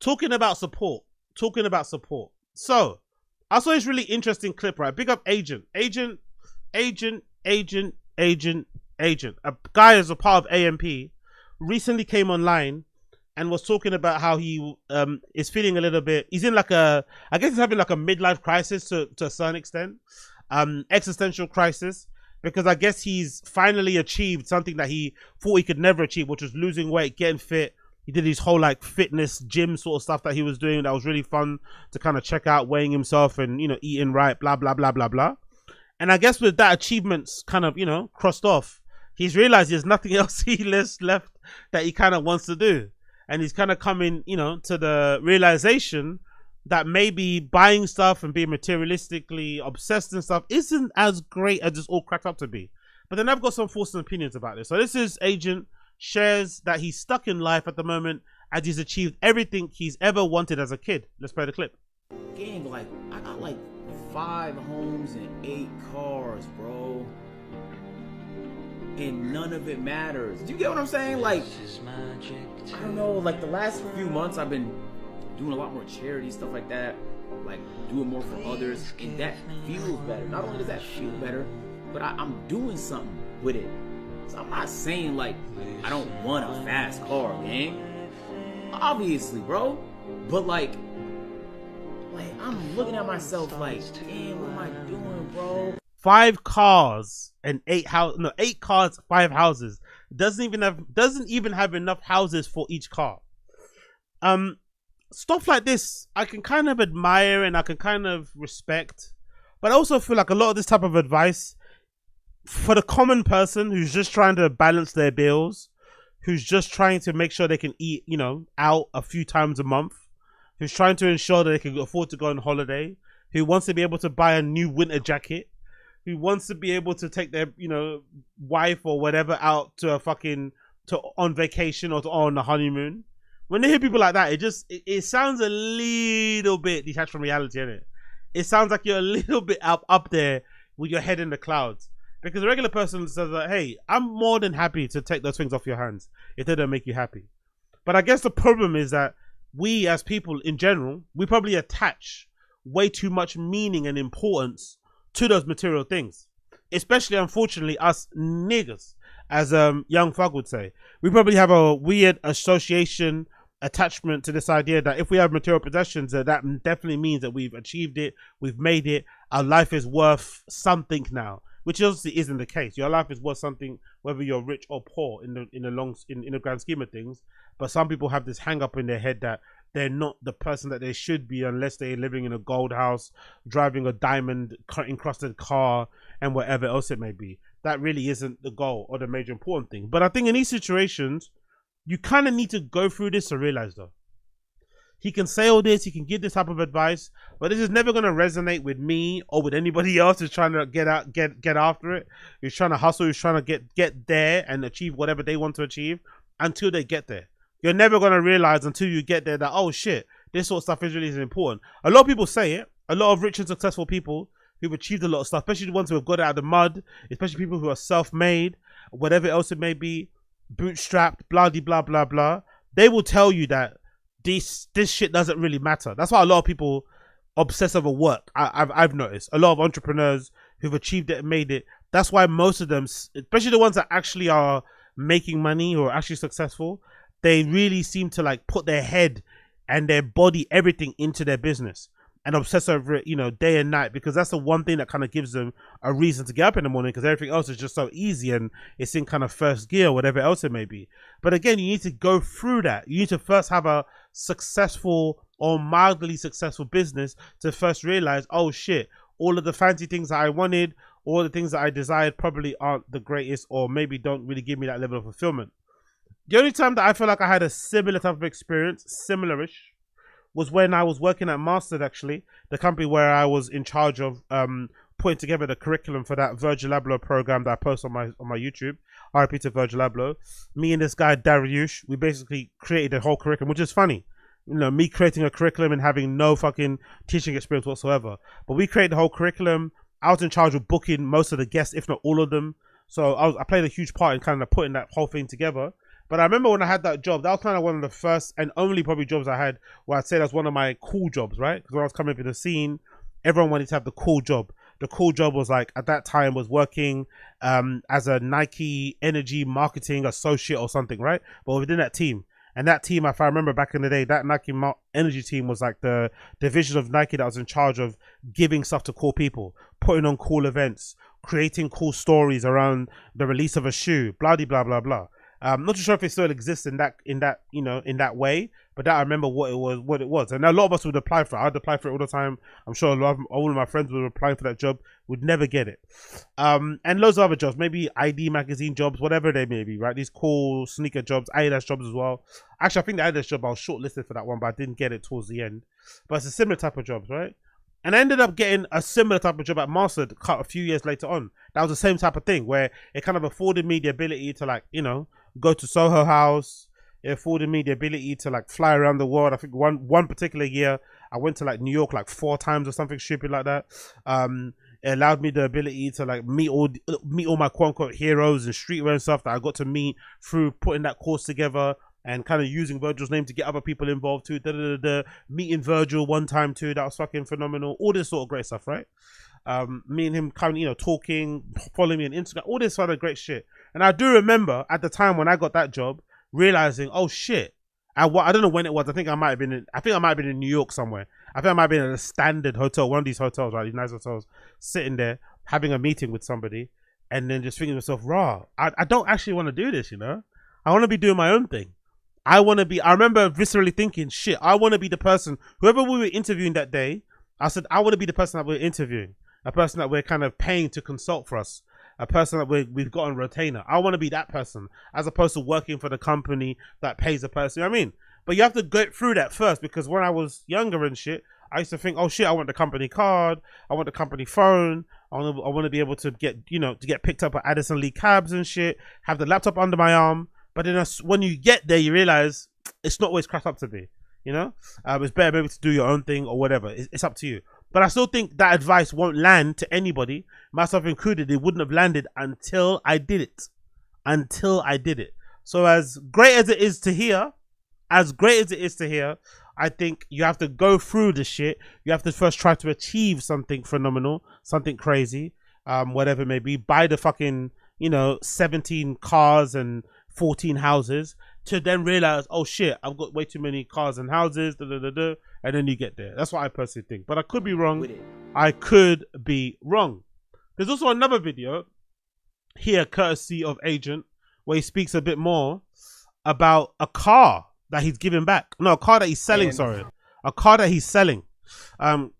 talking about support. Talking about support. So I saw this really interesting clip, right? Big up Agent. Agent. A guy as a part of AMP recently came online and was talking about how he is feeling a little bit. He's in like a, I guess he's having like a midlife crisis to a certain extent, existential crisis, because I guess he's finally achieved something that he thought he could never achieve, which was losing weight, getting fit. He did his whole like fitness gym sort of stuff that he was doing that was really fun to kind of check out, weighing himself and, you know, eating right, blah, blah, blah, blah, blah. And I guess with that achievements kind of, you know, crossed off, he's realized there's nothing else he left that he kind of wants to do. And he's kind of coming, you know, to the realization that maybe buying stuff and being materialistically obsessed and stuff isn't as great as it's all cracked up to be. But then I've got some thoughts and opinions about this. So this is Agent shares that he's stuck in life at the moment as he's achieved everything he's ever wanted as a kid. Let's play the clip. Gang, like, I got like 5 homes and 8 cars, bro. And none of it matters. Do you get what I'm saying? Like, I don't know, like the last few months I've been doing a lot more charity, stuff like that. Like, doing more for others. And that feels better. Not only does that feel better, but I'm doing something with it. So I'm not saying, like, I don't want a fast car, gang. Obviously, bro. But, like, I'm looking at myself like, damn, what am I doing, bro? 5 cars and 8 cars, 5 houses. Doesn't even have enough houses for each car. Stuff like this I can kind of admire and I can kind of respect, but I also feel like a lot of this type of advice for the common person who's just trying to balance their bills, who's just trying to make sure they can eat, you know, out a few times a month, who's trying to ensure that they can afford to go on holiday, who wants to be able to buy a new winter jacket, who wants to be able to take their, you know, wife or whatever out to on vacation or on a honeymoon. When they hear people like that, it sounds a little bit detached from reality, innit? It sounds like you're a little bit up there with your head in the clouds. Because a regular person says that, hey, I'm more than happy to take those things off your hands if they don't make you happy. But I guess the problem is that we as people in general, we probably attach way too much meaning and importance to those material things. Especially, unfortunately, us niggas, as Young Thug would say. We probably have a weird association, attachment to this idea that if we have material possessions, that definitely means that we've achieved it, we've made it, our life is worth something now. Which obviously isn't the case. Your life is worth something, whether you're rich or poor, in the grand scheme of things. But some people have this hang up in their head that they're not the person that they should be unless they're living in a gold house, driving a diamond encrusted car, and whatever else it may be. That really isn't the goal or the major important thing. But I think in these situations, you kind of need to go through this to realize, though. He can say all this, he can give this type of advice, but this is never going to resonate with me or with anybody else who's trying to get after it, who's trying to hustle, who's trying to get there and achieve whatever they want to achieve until they get there. You're never going to realize until you get there that, oh shit, this sort of stuff is really important. A lot of people say it. A lot of rich and successful people who've achieved a lot of stuff, especially the ones who have got it out of the mud, especially people who are self-made, whatever else it may be, bootstrapped, blah, blah, blah, blah. They will tell you that this shit doesn't really matter. That's why a lot of people obsess over work. I've noticed a lot of entrepreneurs who've achieved it and made it. That's why most of them, especially the ones that actually are making money or are actually successful, they really seem to like put their head and their body, everything into their business and obsess over it, you know, day and night, because that's the one thing that kind of gives them a reason to get up in the morning, because everything else is just so easy and it's in kind of first gear, whatever else it may be. But again, you need to go through that. You need to first have a successful or mildly successful business to first realize, oh shit, all of the fancy things that I wanted, all the things that I desired probably aren't the greatest, or maybe don't really give me that level of fulfillment. The only time that I feel like I had a similar type of experience, similar-ish, was when I was working at Mastered, actually, the company where I was in charge of putting together the curriculum for that Virgil Abloh program that I post on my YouTube. RIP to Virgil Abloh. Me and this guy Dariush, we basically created a whole curriculum, which is funny. You know, me creating a curriculum and having no fucking teaching experience whatsoever. But we created the whole curriculum. I was in charge of booking most of the guests, if not all of them. So I played a huge part in kind of putting that whole thing together. But I remember when I had that job, that was kind of one of the first and only probably jobs I had where I'd say that's one of my cool jobs, right? Because when I was coming up in the scene, everyone wanted to have the cool job. The cool job was like at that time was working as a Nike energy marketing associate or something, right? But within that team. And that team, if I remember back in the day, that Nike energy team was like the division of Nike that was in charge of giving stuff to cool people, putting on cool events, creating cool stories around the release of a shoe, blah blah blah blah. I'm not too sure if it still exists in that you know in that way, but that I remember what it was, and a lot of us would apply for it. I'd apply for it all the time. I'm sure all of my friends were applying for that job, would never get it. And loads of other jobs, maybe ID magazine jobs, whatever they may be, right? These cool sneaker jobs, Adidas jobs as well. Actually, I think the Adidas job I was shortlisted for that one, but I didn't get it towards the end. But it's a similar type of jobs, right? And I ended up getting a similar type of job at Mastered a few years later on. That was the same type of thing where it kind of afforded me the ability to, like, you know, go to Soho House. It afforded me the ability to like fly around the world. I think one particular year I went to like New York like 4 times or something stupid like that. It allowed me the ability to like meet all my quote unquote heroes and streetwear and stuff that I got to meet through putting that course together and kind of using Virgil's name to get other people involved too. Meeting Virgil one time too, that was fucking phenomenal. All this sort of great stuff, right? Me and him kind of, you know, talking, following me on Instagram, all this sort of great shit. And I do remember at the time when I got that job, realizing, oh shit, I don't know when it was. I think I might have been in New York somewhere. I think I might have been at a Standard hotel, one of these hotels, right? These nice hotels, sitting there having a meeting with somebody, and then just thinking to myself, raw, I don't actually want to do this, you know? I want to be doing my own thing. I remember viscerally thinking, shit, I want to be the person, whoever we were interviewing that day, I said, I want to be the person that we're interviewing, a person that we're kind of paying to consult for us, a person that we've got on retainer. I want to be that person as opposed to working for the company that pays the person. You know what I mean? But you have to go through that first, because when I was younger and shit, I used to think, oh shit, I want the company card, I want the company phone, I want to be able to get, you know, to get picked up at Addison Lee cabs and shit, have the laptop under my arm. But then when you get there, you realize it's not always cracked up to be, you know? It's better maybe to do your own thing or whatever. It's up to you. But I still think that advice won't land to anybody, myself included. It wouldn't have landed until I did it. So as great as it is to hear, I think you have to go through the shit. You have to first try to achieve something phenomenal, something crazy, whatever it may be. Buy the fucking, you know, 17 cars and 14 houses to then realize, oh shit, I've got way too many cars and houses, and then you get there. That's what I personally think. But I could be wrong. There's also another video here, courtesy of Agent, where he speaks a bit more about a car that he's giving back. No, a car that he's selling, A car that he's selling.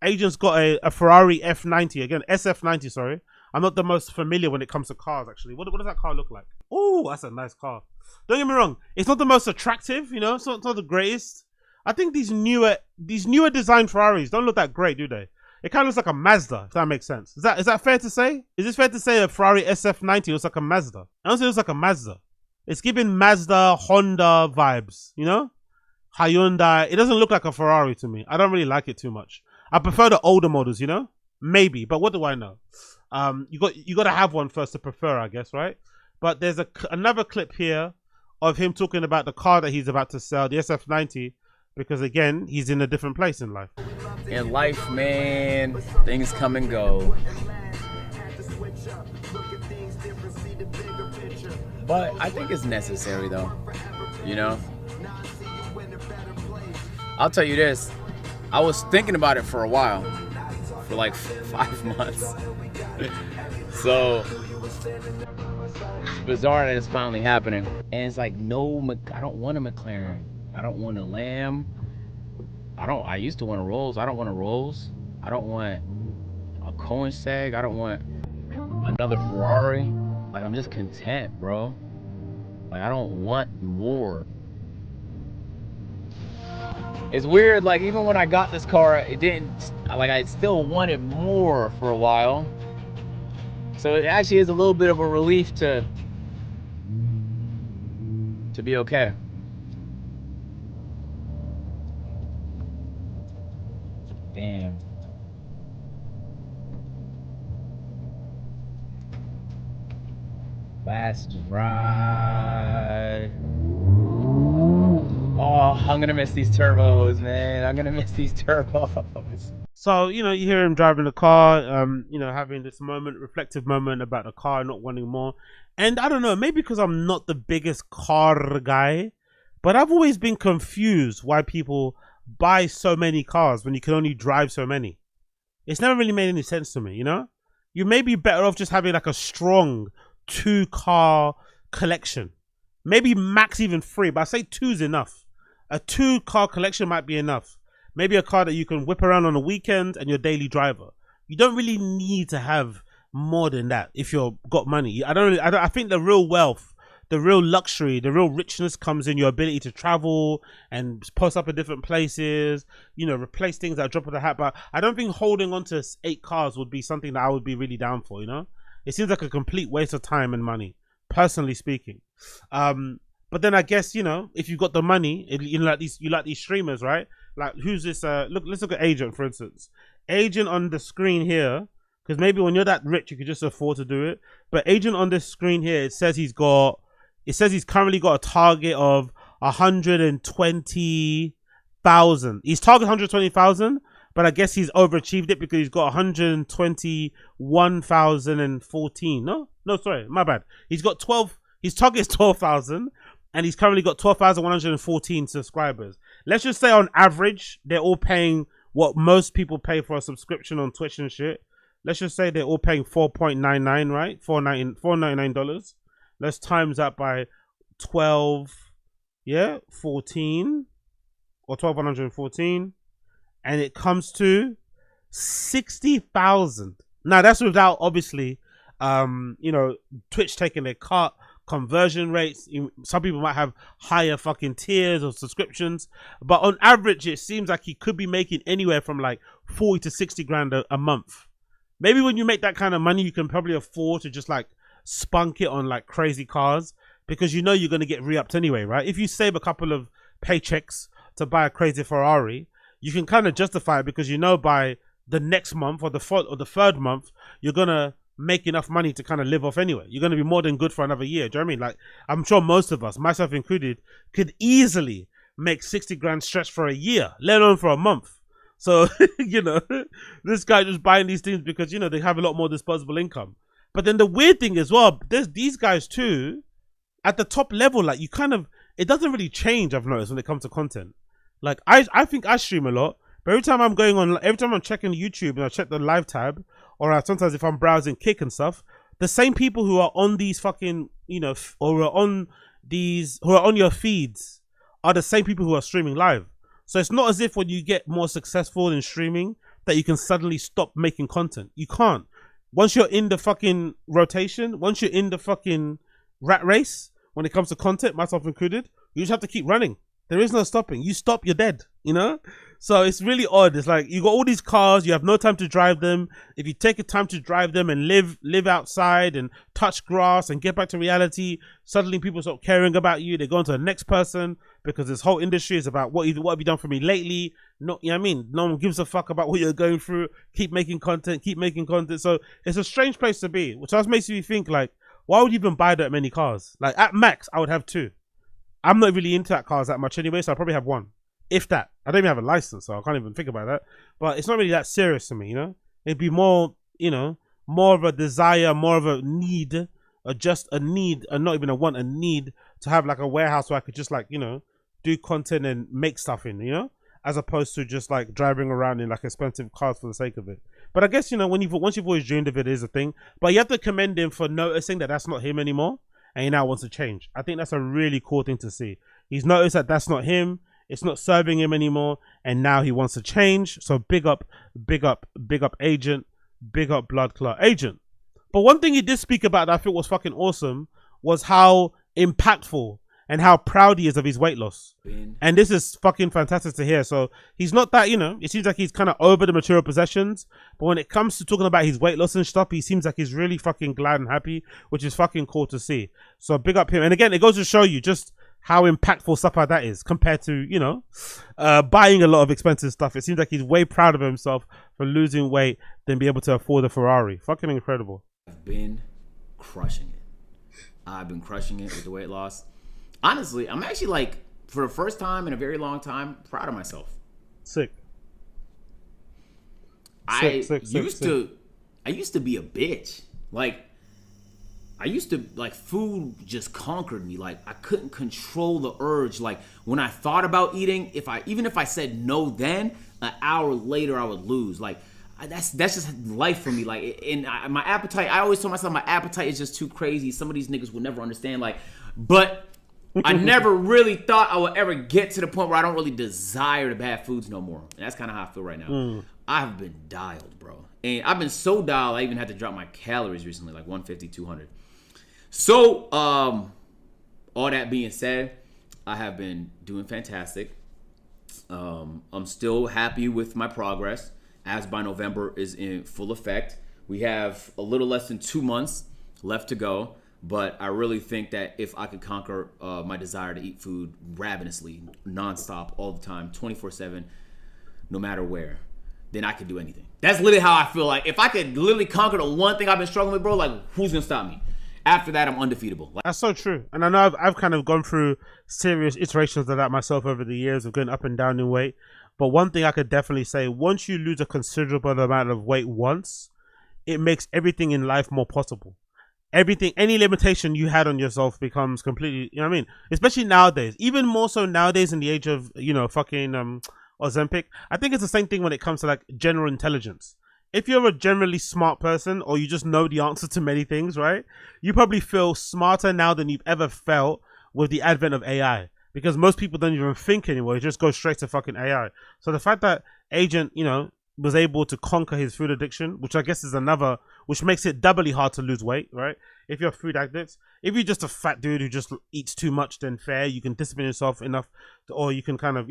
Agent's got a Ferrari F90, again, SF90, sorry. I'm not the most familiar when it comes to cars, actually. What does that car look like? Oh, that's a nice car. Don't get me wrong. It's not the most attractive, you know. It's not the greatest. I think these newer design Ferraris don't look that great, do they? It kind of looks like a Mazda, if that makes sense. Is that fair to say? Is this fair to say a Ferrari SF90 looks like a Mazda? I don't say it looks like a Mazda. It's giving Mazda, Honda vibes, you know? Hyundai. It doesn't look like a Ferrari to me. I don't really like it too much. I prefer the older models, you know? Maybe, but what do I know? You got to have one first to prefer, I guess, right? But there's another clip here of him talking about the car that he's about to sell, the SF90, because again, he's in a different place in life. In life, man, things come and go. But I think it's necessary, though, you know? I'll tell you this, I was thinking about it for a while, for like 5 months. So it's bizarre that it's finally happening. And it's like, no, I don't want a McLaren. I don't want a Lamb. I used to want a Rolls. I don't want a Rolls. I don't want a Koenigsegg. I don't want another Ferrari. Like, I'm just content, bro. Like, I don't want more. It's weird, like, even when I got this car, it didn't, like, I still wanted more for a while. So it actually is a little bit of a relief to be okay. Damn. Last ride. I'm gonna miss these turbos, man. I'm gonna miss these turbos. So, you hear him driving the car, having this reflective moment about the car, not wanting more. And I don't know, maybe because I'm not the biggest car guy, but I've always been confused why people buy so many cars when you can only drive so many. It's never really made any sense to me, You may be better off just having like a strong 2-car collection. Maybe max even 3, but I say 2's enough. A 2-car collection might be enough. Maybe a car that you can whip around on the weekend and your daily driver. You don't really need to have more than that if you've got money. I think the real wealth, the real luxury, the real richness comes in your ability to travel and post up in different places, replace things that drop of the hat. But I don't think holding on to 8 cars would be something that I would be really down for, It seems like a complete waste of time and money, personally speaking. But then I guess, if you've got the money, you like these streamers, right? Like, who's this? Let's look at Agent, for instance. Agent on the screen here, because maybe when you're that rich, you could just afford to do it. But Agent on this screen here, it says he's currently got a target of 120,000. He's target 120,000, but I guess he's overachieved it because he's got 121,014. No, sorry, my bad. He's got 12. His target is 12,000. And he's currently got 12,114 subscribers. Let's just say on average, they're all paying what most people pay for a subscription on Twitch and shit. Let's just say they're all paying $4.99, right? $4.99. Let's times that by 14, or 12,114. And it comes to 60,000. Now, that's without, obviously, Twitch taking their cut. Conversion rates, some people might have higher fucking tiers or subscriptions, but on average it seems like he could be making anywhere from like 40 to 60 grand a month. Maybe when you make that kind of money, you can probably afford to just like spunk it on like crazy cars, because you're going to get re-upped anyway, right? If you save a couple of paychecks to buy a crazy Ferrari, you can kind of justify it, because by the next month or the third month, you're gonna make enough money to kind of live off anyway. You're going to be more than good for another year. Do you know what I mean? Like, I'm sure most of us, myself included, could easily make 60 grand stretch for a year, let alone for a month. So, this guy just buying these things because, they have a lot more disposable income. But then the weird thing as well, there's these guys too, at the top level, like, it doesn't really change, I've noticed, when it comes to content. Like, I think I stream a lot, but every time I'm checking YouTube and I check the live tab, or sometimes if I'm browsing Kick and stuff, the same people who are on these fucking, or who are on your feeds are the same people who are streaming live. So it's not as if when you get more successful in streaming that you can suddenly stop making content. You can't. Once you're in the fucking rotation, once you're in the fucking rat race, when it comes to content, myself included, you just have to keep running. There is no stopping. You stop, you're dead, So it's really odd. It's like, you got all these cars, you have no time to drive them. If you take the time to drive them and live outside and touch grass and get back to reality, suddenly people stop caring about you. They go on to the next person, because this whole industry is about what have you done for me lately? No, you know what I mean? No one gives a fuck about what you're going through. Keep making content. So it's a strange place to be, which just makes you think, like, why would you even buy that many cars? Like, at max, I would have 2. I'm not really into that cars that much anyway, so I'll probably have 1. If that. I don't even have a license, so I can't even think about that. But it's not really that serious to me, It'd be more, more of a desire, more of a need, or just a need, and not even a want, a need to have like a warehouse where I could just like, do content and make stuff in, as opposed to just like driving around in like expensive cars for the sake of it. But I guess, once you've always dreamed of it, is a thing. But you have to commend him for noticing that that's not him anymore, and he now wants to change. I think that's a really cool thing to see. He's noticed that that's not him. It's not serving him anymore, and now he wants to change. So big up Agent, big up Blood Clot Agent. But one thing he did speak about that I thought was fucking awesome was how impactful and how proud he is of his weight loss. And this is fucking fantastic to hear. So he's not that, it seems like he's kind of over the material possessions, but when it comes to talking about his weight loss and stuff, he seems like he's really fucking glad and happy, which is fucking cool to see. So big up him. And again, it goes to show you just how impactful stuff like that is compared to, buying a lot of expensive stuff. It seems like he's way proud of himself for losing weight than be able to afford a Ferrari. Fucking incredible. I've been crushing it. I've been crushing it with the weight loss. Honestly, I'm actually like for the first time in a very long time, proud of myself. Sick. I used to be a bitch. Like, I used to, like, food just conquered me. Like, I couldn't control the urge. Like, when I thought about eating, even if I said no then, an hour later I would lose. Like, that's just life for me. Like, and my appetite, I always told myself my appetite is just too crazy. Some of these niggas will never understand. Like, but I never really thought I would ever get to the point where I don't really desire the bad foods no more. And that's kind of how I feel right now. I've been dialed, bro. And I've been so dialed, I even had to drop my calories recently, like 150, 200. So, all that being said, I have been doing fantastic. I'm still happy with my progress. As by November is in full effect. We have a little less than 2 months left to go. But I really think that if I could conquer my desire to eat food ravenously, nonstop, all the time, 24/7, no matter where, then I could do anything. That's literally how I feel. Like, if I could literally conquer the one thing I've been struggling with, bro, like, who's gonna stop me? After that, I'm undefeatable. Like, that's so true. And I know I've kind of gone through serious iterations of that myself over the years of going up and down in weight. But one thing I could definitely say, once you lose a considerable amount of weight once, it makes everything in life more possible. Everything, any limitation you had on yourself becomes completely, you know what I mean? Especially nowadays, even more so nowadays in the age of, fucking Ozempic. I think it's the same thing when it comes to, like, general intelligence. If you're a generally smart person or you just know the answer to many things, right? You probably feel smarter now than you've ever felt with the advent of AI. Because most people don't even think anymore. It just goes straight to fucking AI. So the fact that Agent, was able to conquer his food addiction, which I guess is which makes it doubly hard to lose weight, right? If you're a food addict, if you're just a fat dude who just eats too much, then fair, you can discipline yourself enough, or you can kind of,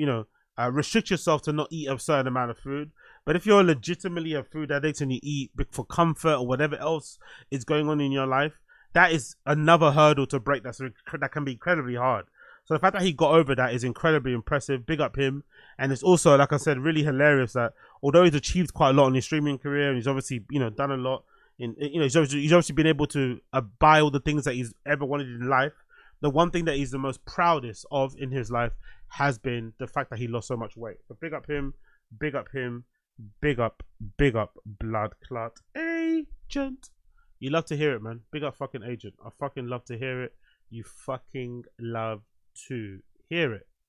restrict yourself to not eat a certain amount of food. But if you're legitimately a food addict and you eat for comfort or whatever else is going on in your life, that is another hurdle to break that can be incredibly hard. So the fact that he got over that is incredibly impressive. Big up him. And it's also, like I said, really hilarious that although he's achieved quite a lot in his streaming career and he's obviously, done a lot he's obviously been able to buy all the things that he's ever wanted in life. The one thing that he's the most proudest of in his life has been the fact that he lost so much weight. So big up him, big up him, big up Blood Clot Agent. You love to hear it, man. Big up fucking Agent. I fucking love to hear it. You fucking love to hear it.